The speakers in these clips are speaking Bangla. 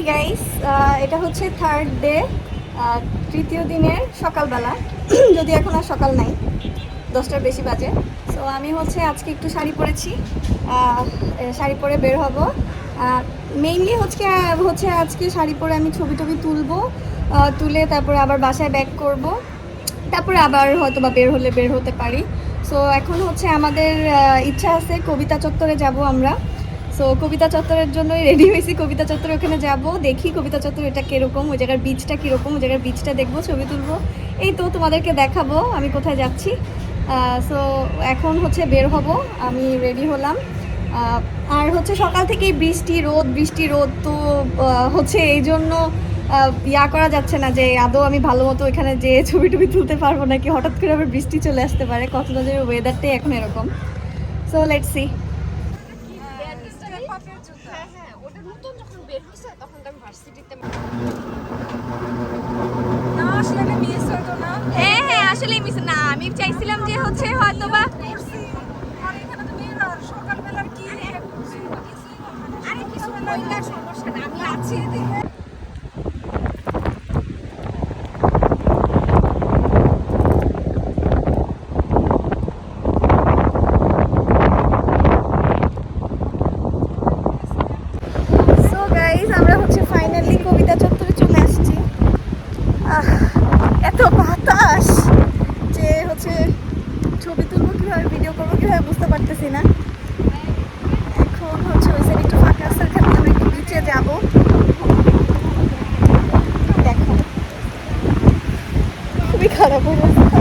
হেই গাইস, এটা হচ্ছে থার্ড ডে, তৃতীয় দিনের সকালবেলা। যদি এখন আর সকাল নাই, 10টার বেশি বাজে। সো আমি হচ্ছে আজকে একটু শাড়ি পরেছি, শাড়ি পরে বের হব। মেইনলি হচ্ছে আজকে শাড়ি পরে আমি ছবি টবি তুলবো, তুলে তারপরে আবার বাসায় ব্যাক করব, তারপরে আবার হয়তো বা বের হতে পারি। সো এখন হচ্ছে আমাদের ইচ্ছা আছে কবিতা চত্বরে যাব আমরা। সো কবিতা চত্বরের জন্যই রেডি হয়েছি। কবিতা চত্বরে ওখানে যাব, দেখি কবিতা চত্বর এটা কীরকম, ওই জায়গার বীজটা কীরকম, ওই জায়গার বীজটা দেখবো, ছবি তুলবো। এই তো তোমাদেরকে দেখাবো আমি কোথায় যাচ্ছি। সো এখন হচ্ছে বের হব, আমি রেডি হলাম। আর হচ্ছে সকাল থেকেই বৃষ্টি রোদ তো হচ্ছে এই জন্য ইয়া করা যাচ্ছে না যে আদৌ আমি ভালো মতো এখানে যে ছবি টবি তুলতে পারবো নাকি, হঠাৎ করে আবার বৃষ্টি চলে আসতে পারে। কক্সবাজারের ওয়েদারটাই এখন এরকম। So let's see. হ্যাঁ হ্যাঁ, আসলে মিস না, আমি চাইছিলাম যে হচ্ছে হয়তো বা সকালবেলার কি আরে কিছু সমস্যা না, আমি আছি। আমরা হচ্ছে ফাইনালি কবিতা চত্বরে চলে আসছি। এত বাতাস যে হচ্ছে ছবি তুলবো কীভাবে, ভিডিও করবো কীভাবে বুঝতে পারতেছি না। এখন হচ্ছে ওই সাইড একটু ফাঁকা আছে, এখানে আমরা একটু বিচে যাবো। দেখো খুবই খারাপ অবস্থা।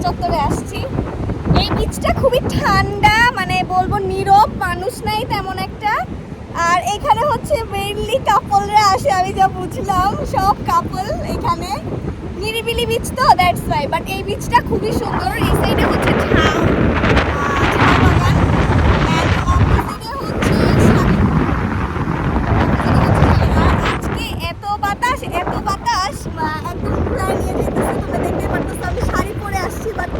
চত্বরে আসছি। এই বিচটা খুবই ঠান্ডা, মানে বলবো নীরব, মানুষ নাই তেমন একটা। আর এখানে হচ্ছে মেইনলি কাপলরা আসে, আমি যা বুঝলাম সব কাপল এখানে। নিরিবিলি বিচ তো, দ্যাটস ওয়াই। বাট এই বিচটা খুবই সুন্দর। এই সাইডে হচ্ছে ঝাউ বাগান, অপোজিটে হচ্ছে আজকে এত বাতাস একদম ঘুরায় নিয়ে যেতেছে। তোমরা দেখতে পারতেছো আমি শাড়ি পরে আসছি, বাট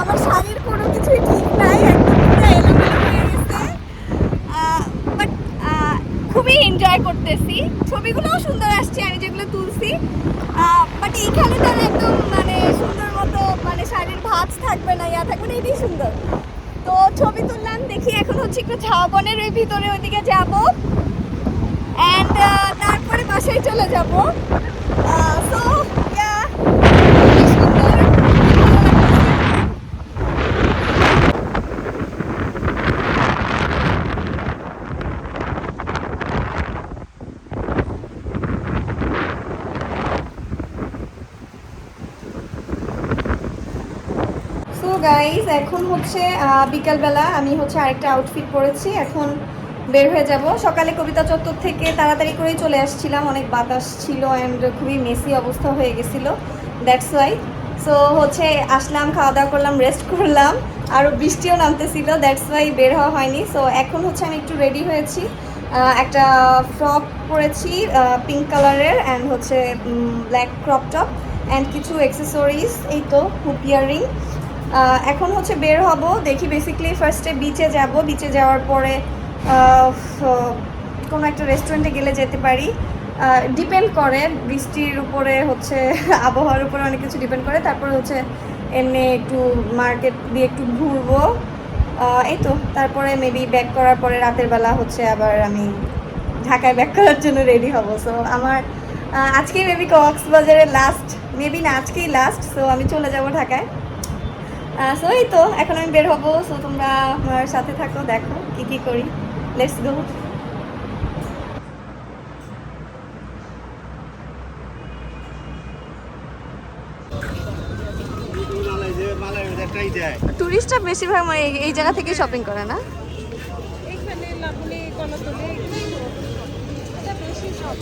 আমার শাড়ির কোনো কিছুই ঠিক নাই, একদম পুরো এলোমেলো হয়ে গেছে। বাট খুবই এনজয় করতেছি, ছবিগুলোও সুন্দর আসছে আমি যেগুলো তুলছি। বাট এইখানে তো একদম মানে সুন্দর মতো, মানে শাড়ির ভাঁজ থাকবে না, ইয়া থাকবে না, এটাই সুন্দর। তো ছবি তুললাম, দেখি এখন হচ্ছে একটু ঝাউবনের ওই ভিতরে ওইদিকে যাবো, অ্যান্ড তারপরে বাসায় চলে যাবো। সো গাইস, এখন হচ্ছে বিকালবেলা, আমি হচ্ছে আরেকটা আউটফিট পরেছি, এখন বের হয়ে যাব। সকালে কবিতা চত্বর থেকে তাড়াতাড়ি করেই চলে আসছিলাম, অনেক বাতাস ছিল অ্যান্ড খুবই মেসি অবস্থা হয়ে গেছিলো, দ্যাটস ওয়াই। সো হচ্ছে আসলাম, খাওয়া দাওয়া করলাম, রেস্ট করলাম, আরও বৃষ্টিও নামতেছিল, দ্যাটস ওয়াই বের হওয়া হয়নি। সো এখন হচ্ছে আমি একটু রেডি হয়েছি, একটা ফ্রক পরেছি পিঙ্ক কালারের, অ্যান্ড হচ্ছে ব্ল্যাক ক্রপ টপ অ্যান্ড কিছু অ্যাক্সেসরিজ, এই তো হুপ ইয়াররিং। এখন হচ্ছে বের হব, দেখি বেসিক্যালি ফার্স্টে বিচে যাব, বিচে যাওয়ার পরে কোনো একটা রেস্টুরেন্টে গেলে যেতে পারি, ডিপেন্ড করে বৃষ্টির উপরে, হচ্ছে আবহাওয়ার উপরে অনেক কিছু ডিপেন্ড করে। তারপরে হচ্ছে এমনি একটু মার্কেট দিয়ে একটু ঘুরবো, এই তো তারপরে মেবি ব্যাক করার পরে রাতের বেলা হচ্ছে আবার আমি ঢাকায় ব্যাক করার জন্য রেডি হব। সো আমার আজকেই মেবি কক্সবাজারের লাস্ট, মেবি না আজকেই লাস্ট। সো আমি চলে যাব ঢাকায়। সো এই তো এখন আমি বের হবো। সো তোমরা আমার সাথে থাকো, দেখো কি কি করি। Let's go. টুরিস্টরা বেশিরভাগ এই জায়গা থেকে শপিং করে না? এখানে লাবণী কলাতলি এগুলোই এটা বেশি সব।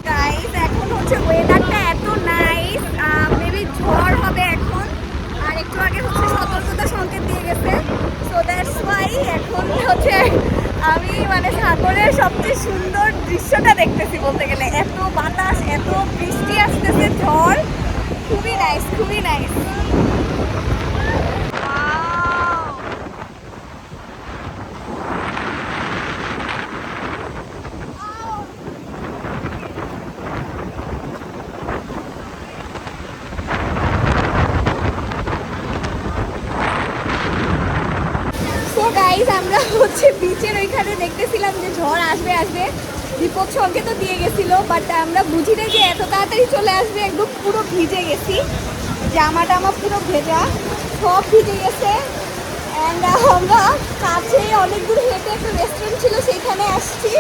গাইস এখন হচ্ছে ওয়েদারটা এত নাইস, মেবি ঝড় হবে এখন। আর একটু আগে হচ্ছে সতর্কতা সংকেত দিয়ে গেছে। সো দ্যাটস ওয়াই এখন হচ্ছে আমি মানে সাগরের সবচেয়ে সুন্দর দৃশ্যটা দেখতেছি বলতে গেলে। এত বাতাস, এত বৃষ্টি আসতেছে, ঝড়, খুবই নাইস, খুবই নাইস। সো গাইস আমরা হচ্ছে বিচের ওইখানে দেখতেছিলাম যে ঝড় আসবে আসবে, বিপদ সংকেতও দিয়ে গেছিল, বাট আমরা বুঝি না যে এত তাড়াতাড়ি চলে আসবে। একদম পুরো ভিজে গেছি, জামাটা আমার পুরো ভেজা, সব ভিজে গেছে। অ্যান্ড আমরা কাছে অনেক দূর হেঁটে একটা রেস্টুরেন্ট ছিল সেইখানে আসছি,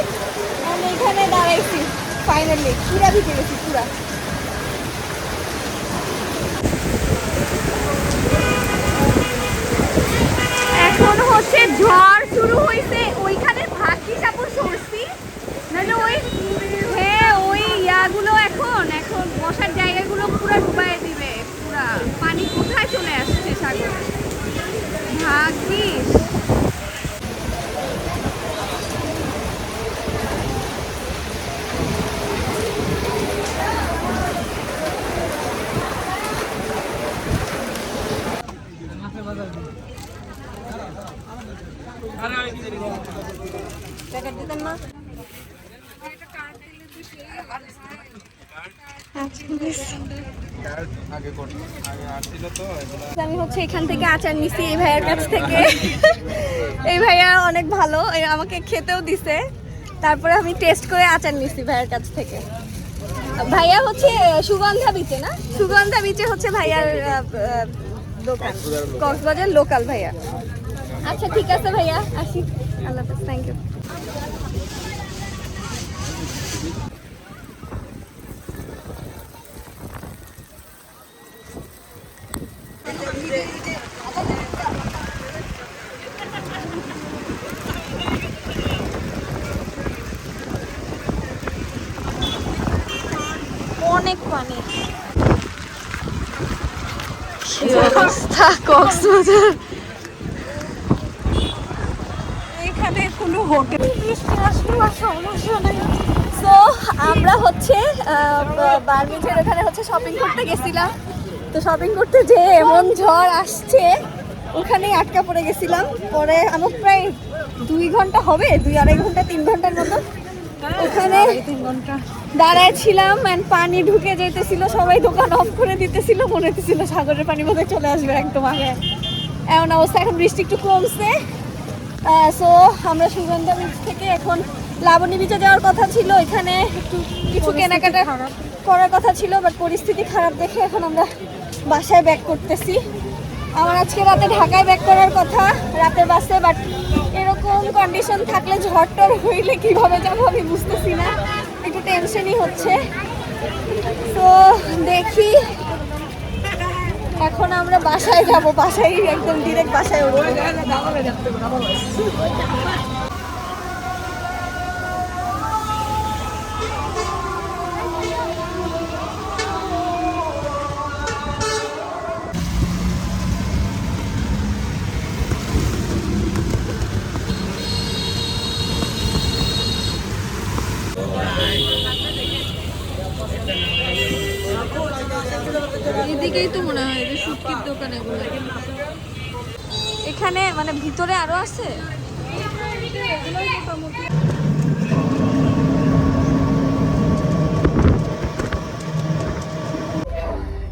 অ্যান্ড এইখানে দাঁড়াইছি। ফাইনালি পুরা ভিজে গেছি পুরা। এখন হচ্ছে ঝড় শুরু হয়েছে, ওইখানে ভাগ্যি সাপুর সরছি, নাহলে ওই হ্যাঁ ওই ইয়াগুলো এখন এখন বসার জায়গাগুলো পুরো ডুবাই দিবে। পুরা পানি কোথায় চলে আসছে সাগরে, ভাগ্যিস। প্যাকেট দিতেন না? আমি হচ্ছে এখান থেকে আচার নিছি এই ভাইয়ার কাছ থেকে। এই ভাইয়া অনেক ভালো, আমাকে খেতেও দিছে। তারপরে আমি টেস্ট করে আচার নিছি ভাইয়ার কাছ থেকে। ভাইয়া হচ্ছে সুগন্ধা বিচে না, সুগন্ধা বিচে হচ্ছে ভাইয়ার দোকান, কক্সবাজার লোকাল ভাইয়া। আচ্ছা ঠিক আছে ভাইয়া, আসি, আল্লাহ হাফেজ, থ্যাংক ইউ। অনেক পানি, কি অবস্থা কক্সবাজার। এখানে কোনো হোটেল বৃষ্টি আসলে সমস্যা নেই। সো আমরা হচ্ছে বারবিচের ওখানে হচ্ছে শপিং করতে গেছিলাম। তো শপিং করতে যে এমন ঝড় আসছে, ওখানেই আটকা পড়ে গেছিলাম। পরে আমার প্রায় 2 ঘন্টা হবে, 2-2.5 ঘন্টা 3 ঘন্টার মতো ওখানে 3 ঘন্টা দাঁড়ায় ছিলাম। অ্যান্ড পানি ঢুকে যেতেছিল, সবাই দোকান অফ করে দিতেছিল, মনে হতেছিল সাগরের পানি বোধহয় চলে আসবে একদম আগে। এমন অবস্থা। এখন বৃষ্টি একটু কমছে। সো আমরা সুগন্ধা বিচ থেকে এখন লাবণী বিচে যাওয়ার কথা ছিল, এখানে একটু কিছু কেনাকাটা করার কথা ছিল, বাট পরিস্থিতি খারাপ দেখে এখন আমরা বাসায় ব্যাক করতেছি। আমার আজকে রাতে ঢাকায় ব্যাক করার কথা রাতের বাসে, বাট এরকম কন্ডিশন থাকলে ঝড় হইলে কীভাবে যাবো আমি বুঝতেছি না, একটু টেনশনই হচ্ছে। তো দেখি এখন আমরা বাসায় যাব, বাসায় একদম ডিরেক্ট বাসায় উঠবো। এদিকেই তো মনে হয় যে শুটকির দোকান এগুলো। এখানে মানে ভিতরে আরো আছে।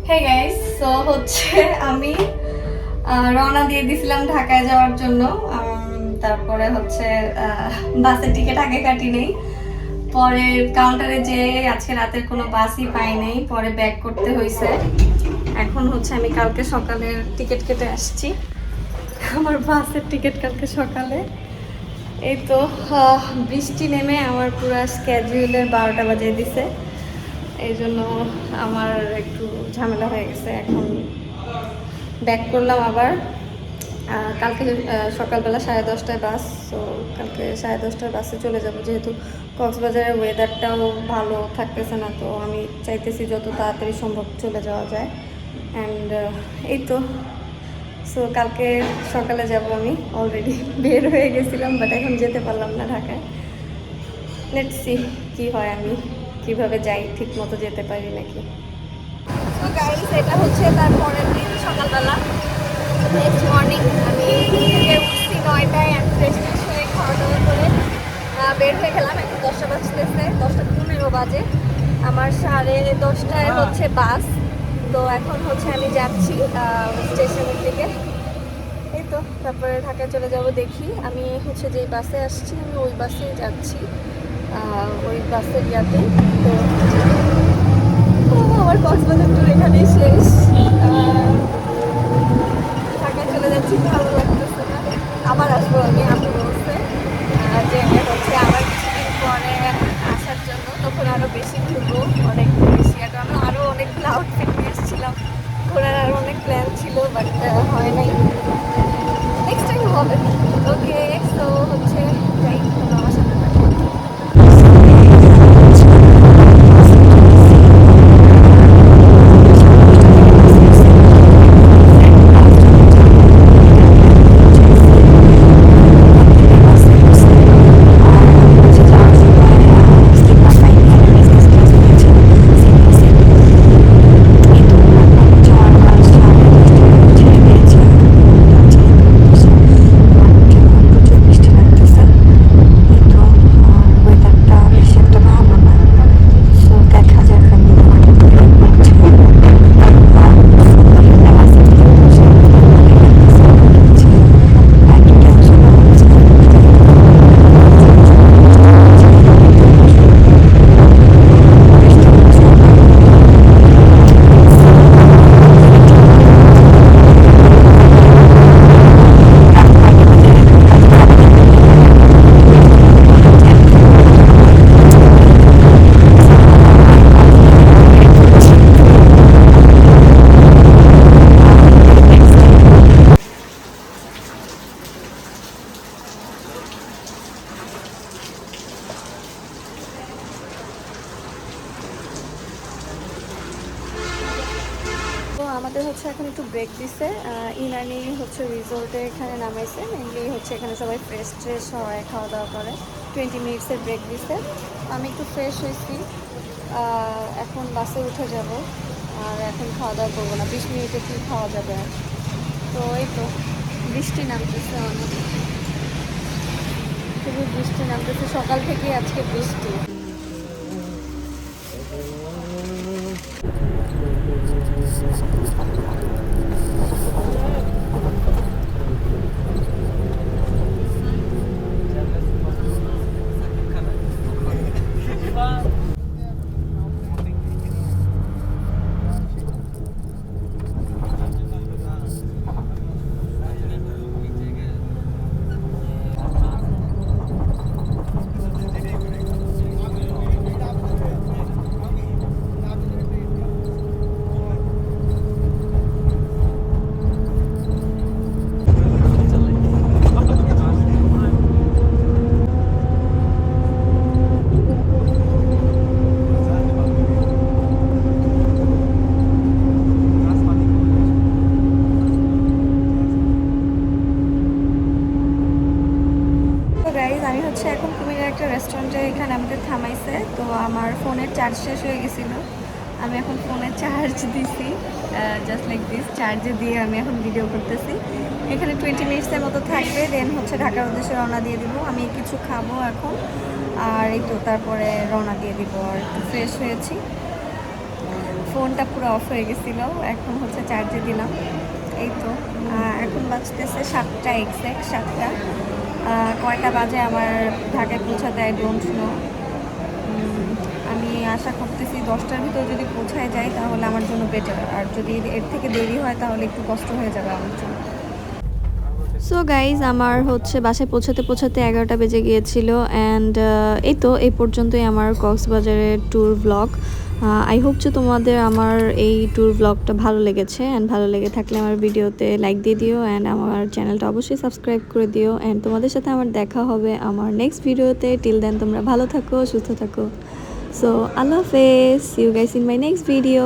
হে গাইস, সো হচ্ছে আমি রওনা দিয়ে দিছিলাম ঢাকায় যাওয়ার জন্য। তারপরে হচ্ছে বাসের টিকিট আগে কাটি নেই, পরে কাউন্টারে যে আজকে রাতের কোনো বাসই পাই নাই, পরে ব্যাক করতে হয়েছে। এখন হচ্ছে আমি কালকে সকালের টিকিট কেটে আসছি, আমার বাসের টিকিট কালকে সকালে। এই তো বৃষ্টি নেমে আমার পুরো স্কেডিউলের 12টা বাজিয়ে দিছে, এই জন্য আমার একটু ঝামেলা হয়ে গেছে। এখন ব্যাক করলাম আবার। কালকে সকালবেলা 10:30টায় বাস, তো কালকে 10:30টার বাসে চলে যাব, যেহেতু কক্সবাজারের ওয়েদারটাও ভালো থাকতেছে না, তো আমি চাইতেছি যত তাড়াতাড়ি সম্ভব চলে যাওয়া যায়। অ্যান্ড এই তো সো কালকে সকালে যাব। আমি অলরেডি বের হয়ে গেছিলাম, বাট এখন যেতে পারলাম না ঢাকায়। লেটস সি কী হয়, আমি কিভাবে যাই, ঠিক মতো যেতে পারি নাকি। তো গাইস, এটা হচ্ছে তার পরের দিন সকালবেলা, নেক্সট মর্নিং। আমি থেকে উঠছি 9টায়, আমি ফ্রেশ হয়ে খাওয়া দাওয়া করে বের হয়ে গেলাম। এখন 10টা বাজতেছে, 10:15 বাজে। আমার 10:30টায় হচ্ছে বাস, তো এখন হচ্ছে আমি যাচ্ছি স্টেশনের দিকে। এই তো তারপরে ঢাকায় চলে যাব। দেখি আমি হচ্ছে যেই বাসে আসছি আমি ওই বাসেই যাচ্ছি, ওই বাসের ইয়াতে। তো আমার কক্সবাজার ট্যুর এখানেই শেষ। ঢাকায় চলে যাচ্ছি, ভালো লাগতেছে না। আবার আসবো আমি, আপু বলছে যে হচ্ছে আবার কিছুদিন পরে আসার জন্য, তখন আরও বেশি ঘুরবো, অনেক বেশি। আমি আরও অনেকগুলো আউটফিট নিয়ে এসেছিলাম, ঘোরার আরও অনেক প্ল্যান ছিল, বাট হয় নাই। নেক্সট টাইম হবে। ওকে, সো হচ্ছে যাই, আমার সাথে থাকো। আমাদের হচ্ছে এখন একটু ব্রেক দিছে। ইনানি হচ্ছে রিসোর্টে এখানে নামাইছে, মেনলি হচ্ছে এখানে সবাই ফ্রেশ হয়, খাওয়া দাওয়া করে। 20 মিনিটসের ব্রেক দিছে। আমি একটু ফ্রেশ হয়েছি, এখন বাসে উঠে যাব। আর এখন খাওয়া দাওয়া করবো না, 20 মিনিটে কি খাওয়া যাবে। তো এই তো বৃষ্টি নামতেছে, অনেক খুবই বৃষ্টি নামতেছে, সকাল থেকেই আজকে বৃষ্টি। আমি এখন ফোনে চার্জ দিছি, জাস্ট লাইক দিস, চার্জে দিয়ে আমি এখন ভিডিও করতেছি। এখানে 20 মিনিটসের মতো থাকবে, দেন হচ্ছে ঢাকার উদ্দেশ্যে রওনা দিয়ে দিব। আমি কিছু খাবো এখন, আর এই তো তারপরে রওনা দিয়ে দিব। আর একটু ফ্রেশ হয়েছি, ফোনটা পুরো অফ হয়ে গেছিলো, এখন হচ্ছে চার্জে দিলাম। এই তো এখন বাজতেছে 7টা এক্স্যাক্ট 7টা। কয়টা বাজে আমার ঢাকায় পৌঁছাতে আই ডোন্ট নো। আমি আশা করতেছি 10টার ভিতর যদি পৌঁছায় যায় তাহলে আমার জন্য বেটার, আর যদি এর থেকে দেরি হয় তাহলে একটু কষ্ট হয়ে যাবে আমার জন্য। সো গাইজ, আমার হচ্ছে বাসায় পৌঁছাতে পৌঁছাতে 11টা বেজে গিয়েছিল। অ্যান্ড এই তো এই পর্যন্তই আমার কক্সবাজারের ট্যুর ব্লগ। আই হোপ যে তোমাদের আমার এই ট্যুর ব্লগটা ভালো লেগেছে, অ্যান্ড ভালো লেগে থাকলে আমার ভিডিওতে লাইক দিয়ে দিও, অ্যান্ড আমার চ্যানেলটা অবশ্যই সাবস্ক্রাইব করে দিও। অ্যান্ড তোমাদের সাথে আমার দেখা হবে আমার নেক্সট ভিডিওতে। টিল দেন তোমরা ভালো থাকো, সুস্থ থাকো। সো আল্লাহ হাফেজ, see you guys in my next video.